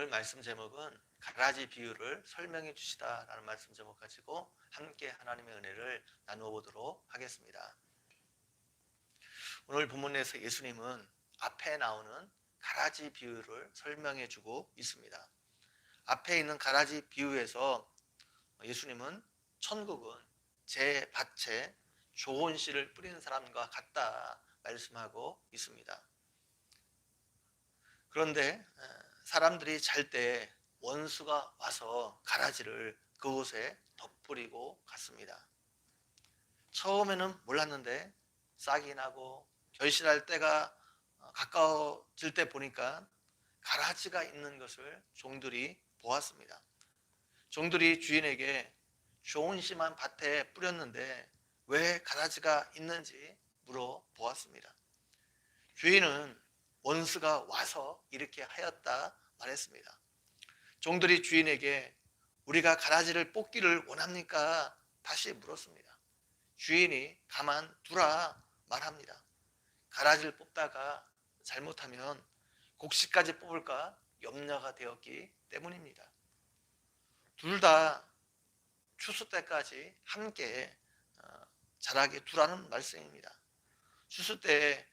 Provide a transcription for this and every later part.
말씀 제목은 가라지 비유를 설명해 주시다라는 말씀 제목 가지고 함께 하나님의 은혜를 나누어 보도록 하겠습니다. 오늘 본문에서 예수님은 앞에 나오는 가라지 비유를 설명해 주고 있습니다. 앞에 있는 가라지 비유에서 예수님은 천국은 제 밭에 좋은 씨를 뿌리는 사람과 같다 말씀하고 있습니다. 그런데 사람들이 잘 때 원수가 와서 가라지를 그곳에 덧뿌리고 갔습니다. 처음에는 몰랐는데 싹이 나고 결실할 때가 가까워질 때 보니까 가라지가 있는 것을 종들이 보았습니다. 종들이 주인에게 좋은 씨만 밭에 뿌렸는데 왜 가라지가 있는지 물어보았습니다. 주인은 원수가 와서 이렇게 하였다 말했습니다. 종들이 주인에게 우리가 가라지를 뽑기를 원합니까? 다시 물었습니다. 주인이 가만 두라 말합니다. 가라지를 뽑다가 잘못하면 곡식까지 뽑을까 염려가 되었기 때문입니다. 둘 다 추수 때까지 함께 자라게 두라는 말씀입니다. 추수 때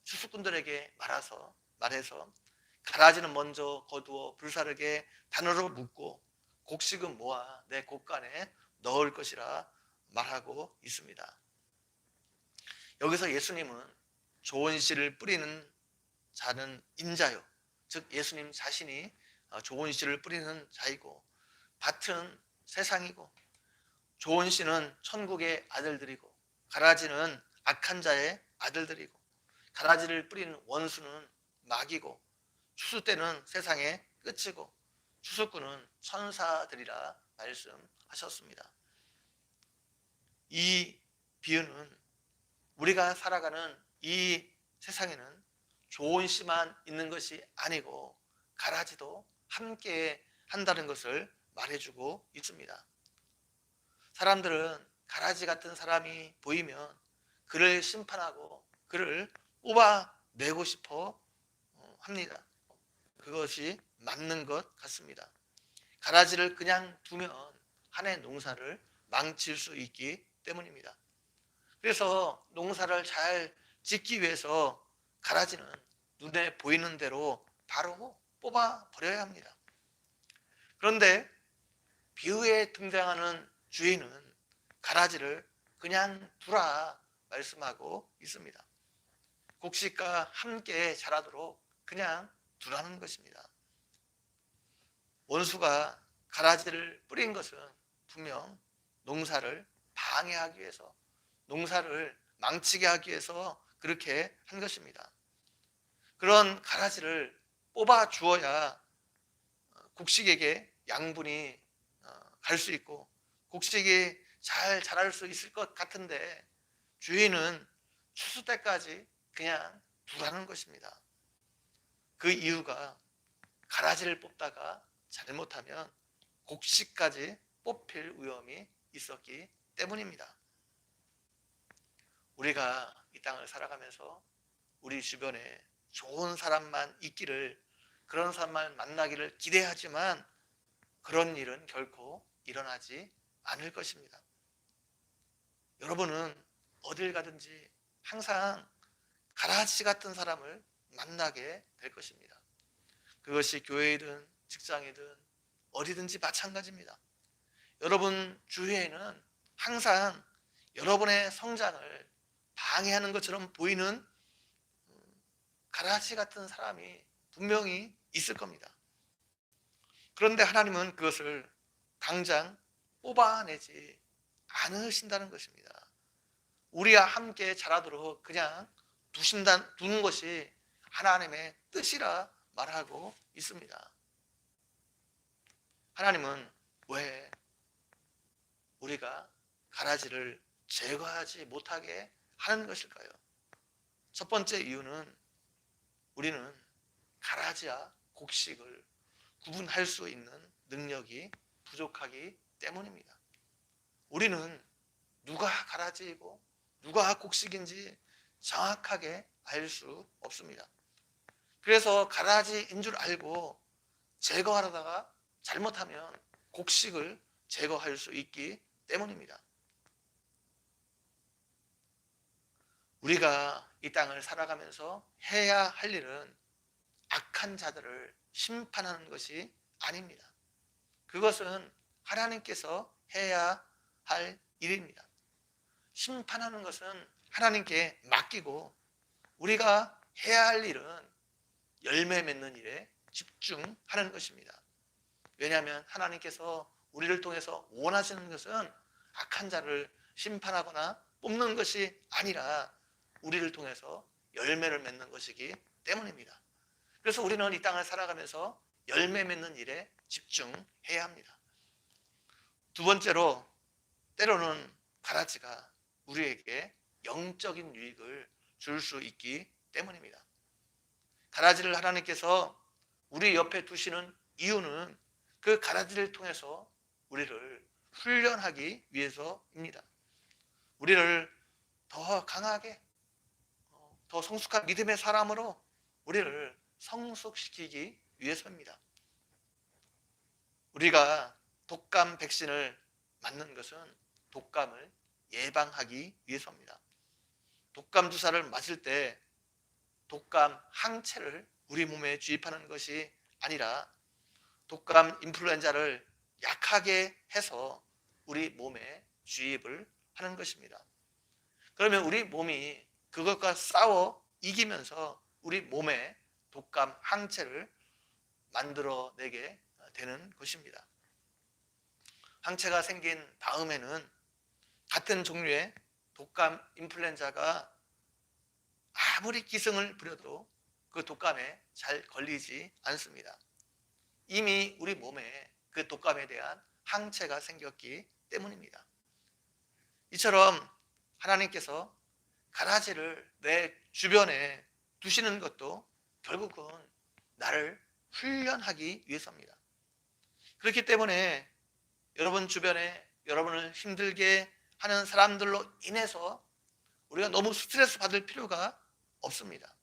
추수꾼들에게 말해서 가라지는 먼저 거두어 불사르게 단으로 묶고 곡식은 모아 내 곡간에 넣을 것이라 말하고 있습니다. 여기서 예수님은 좋은 씨를 뿌리는 자는 인자요, 즉 예수님 자신이 좋은 씨를 뿌리는 자이고, 밭은 세상이고, 좋은 씨는 천국의 아들들이고, 가라지는 악한 자의 아들들이고, 가라지를 뿌리는 원수는 마귀고, 추수 때는 세상의 끝이고, 추수꾼은 천사들이라 말씀하셨습니다. 이 비유는 우리가 살아가는 이 세상에는 좋은 씨만 있는 것이 아니고 가라지도 함께 한다는 것을 말해주고 있습니다. 사람들은 가라지 같은 사람이 보이면 그를 심판하고 그를 뽑아내고 싶어 합니다. 그것이 맞는 것 같습니다. 가라지를 그냥 두면 한 해 농사를 망칠 수 있기 때문입니다. 그래서 농사를 잘 짓기 위해서 가라지는 눈에 보이는 대로 바로 뽑아버려야 합니다. 그런데 비유에 등장하는 주인은 가라지를 그냥 두라 말씀하고 있습니다. 곡식과 함께 자라도록 그냥 두라는 것입니다. 원수가 가라지를 뿌린 것은 분명 농사를 방해하기 위해서, 농사를 망치게 하기 위해서 그렇게 한 것입니다. 그런 가라지를 뽑아 주어야 곡식에게 양분이 갈 수 있고 곡식이 잘 자랄 수 있을 것 같은데 주인은 추수 때까지 그냥 두라는 것입니다. 그 이유가 가라지를 뽑다가 잘못하면 곡식까지 뽑힐 위험이 있었기 때문입니다. 우리가 이 땅을 살아가면서 우리 주변에 좋은 사람만 있기를, 그런 사람만 만나기를 기대하지만 그런 일은 결코 일어나지 않을 것입니다. 여러분은 어딜 가든지 항상 가라지 같은 사람을 만나게 될 것입니다. 그것이 교회이든 직장이든 어디든지 마찬가지입니다. 여러분 주위에는 항상 여러분의 성장을 방해하는 것처럼 보이는 가라지 같은 사람이 분명히 있을 겁니다. 그런데 하나님은 그것을 당장 뽑아내지 않으신다는 것입니다. 우리와 함께 자라도록 그냥 두는 것이 하나님의 뜻이라 말하고 있습니다. 하나님은 왜 우리가 가라지를 제거하지 못하게 하는 것일까요? 첫 번째 이유는 우리는 가라지와 곡식을 구분할 수 있는 능력이 부족하기 때문입니다. 우리는 누가 가라지이고 누가 곡식인지 정확하게 알 수 없습니다. 그래서 가라지인 줄 알고 제거하려다가 잘못하면 곡식을 제거할 수 있기 때문입니다. 우리가 이 땅을 살아가면서 해야 할 일은 악한 자들을 심판하는 것이 아닙니다. 그것은 하나님께서 해야 할 일입니다. 심판하는 것은 하나님께 맡기고 우리가 해야 할 일은 열매 맺는 일에 집중하는 것입니다. 왜냐하면 하나님께서 우리를 통해서 원하시는 것은 악한 자를 심판하거나 뽑는 것이 아니라 우리를 통해서 열매를 맺는 것이기 때문입니다. 그래서 우리는 이 땅을 살아가면서 열매 맺는 일에 집중해야 합니다. 두 번째로, 때로는 가라지가 우리에게 영적인 유익을 줄 수 있기 때문입니다. 가라지를 하나님께서 우리 옆에 두시는 이유는 그 가라지를 통해서 우리를 훈련하기 위해서입니다. 우리를 더 강하게, 더 성숙한 믿음의 사람으로 우리를 성숙시키기 위해서입니다. 우리가 독감 백신을 맞는 것은 독감을 예방하기 위해서입니다. 독감 주사를 맞을 때 독감 항체를 우리 몸에 주입하는 것이 아니라 독감 인플루엔자를 약하게 해서 우리 몸에 주입을 하는 것입니다. 그러면 우리 몸이 그것과 싸워 이기면서 우리 몸에 독감 항체를 만들어내게 되는 것입니다. 항체가 생긴 다음에는 같은 종류의 독감 인플루엔자가 아무리 기승을 부려도 그 독감에 잘 걸리지 않습니다. 이미 우리 몸에 그 독감에 대한 항체가 생겼기 때문입니다. 이처럼 하나님께서 가라지를 내 주변에 두시는 것도 결국은 나를 훈련하기 위해서입니다. 그렇기 때문에 여러분 주변에 여러분을 힘들게 하는 사람들로 인해서 우리가 너무 스트레스 받을 필요가 없습니다.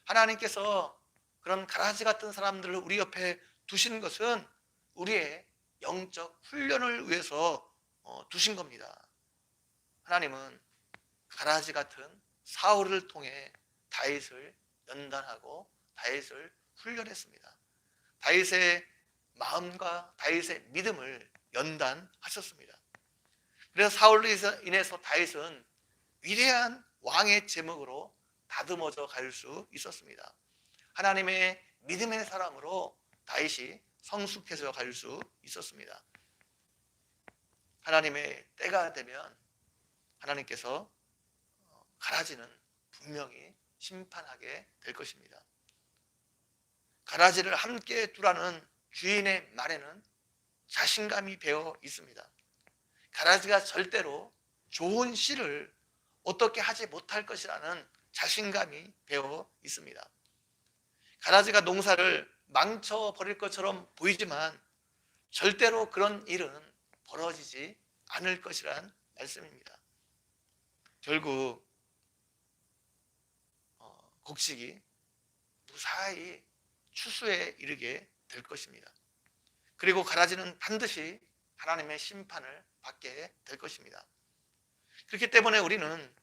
하나님께서 그런 가라지 같은 사람들을 우리 옆에 두신 것은 우리의 영적 훈련을 위해서 두신 겁니다. 하나님은 가라지 같은 사울을 통해 다윗을 연단하고 다윗을 훈련했습니다. 다윗의 마음과 다윗의 믿음을 연단하셨습니다. 그래서 사울로 인해서 다윗은 위대한 왕의 제목으로 다듬어져 갈 수 있었습니다. 하나님의 믿음의 사람으로 다윗이 성숙해져 갈 수 있었습니다. 하나님의 때가 되면 하나님께서 가라지는 분명히 심판하게 될 것입니다. 가라지를 함께 두라는 주인의 말에는 자신감이 배어 있습니다. 가라지가 절대로 좋은 씨를 어떻게 하지 못할 것이라는 자신감이 배어 있습니다. 가라지가 농사를 망쳐버릴 것처럼 보이지만 절대로 그런 일은 벌어지지 않을 것이란 말씀입니다. 결국 곡식이 무사히 추수에 이르게 될 것입니다. 그리고 가라지는 반드시 하나님의 심판을 받게 될 것입니다. 그렇기 때문에 우리는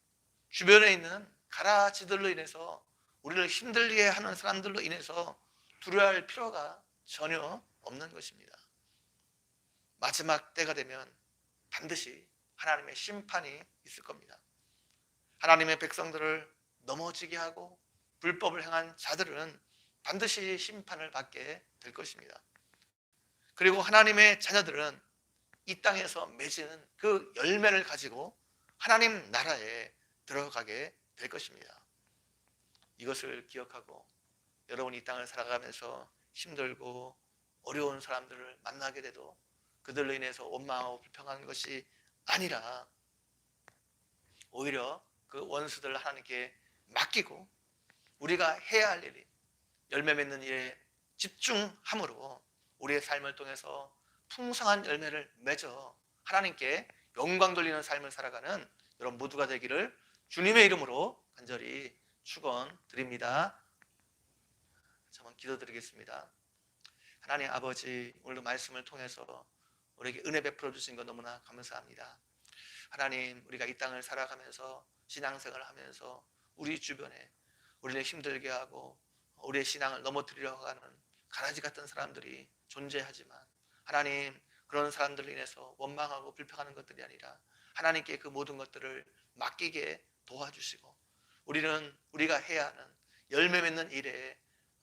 주변에 있는 가라지들로 인해서 우리를 힘들게 하는 사람들로 인해서 두려워할 필요가 전혀 없는 것입니다. 마지막 때가 되면 반드시 하나님의 심판이 있을 겁니다. 하나님의 백성들을 넘어지게 하고 불법을 행한 자들은 반드시 심판을 받게 될 것입니다. 그리고 하나님의 자녀들은 이 땅에서 맺은 그 열매를 가지고 하나님 나라에 들어가게 될 것입니다. 이것을 기억하고 여러분이 이 땅을 살아가면서 힘들고 어려운 사람들을 만나게 돼도 그들로 인해서 원망하고 불평하는 것이 아니라 오히려 그 원수들을 하나님께 맡기고 우리가 해야 할 일이 열매 맺는 일에 집중함으로 우리의 삶을 통해서 풍성한 열매를 맺어 하나님께 영광 돌리는 삶을 살아가는 여러분 모두가 되기를 주님의 이름으로 간절히 축원드립니다. 한번 기도드리겠습니다. 하나님 아버지, 오늘도 말씀을 통해서 우리에게 은혜 베풀어 주신 것 너무나 감사합니다. 하나님, 우리가 이 땅을 살아가면서 신앙생활을 하면서 우리 주변에 우리를 힘들게 하고 우리의 신앙을 넘어뜨리려고 하는 가라지 같은 사람들이 존재하지만, 하나님, 그런 사람들로 인해서 원망하고 불평하는 것들이 아니라 하나님께 그 모든 것들을 맡기게 도와주시고, 우리는 우리가 해야 하는 열매 맺는 일에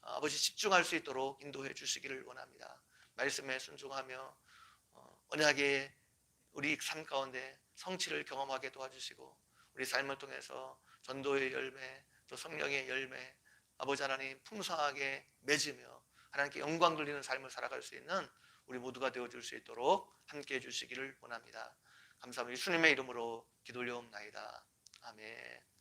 아버지 집중할 수 있도록 인도해 주시기를 원합니다. 말씀에 순종하며 언약의 우리 삶 가운데 성취를 경험하게 도와주시고, 우리 삶을 통해서 전도의 열매, 또 성령의 열매, 아버지 하나님 풍성하게 맺으며 하나님께 영광 돌리는 삶을 살아갈 수 있는 우리 모두가 되어줄 수 있도록 함께해 주시기를 원합니다. 감사합니다. 예수님의 이름으로 기도 올려옵나이다. 아멘.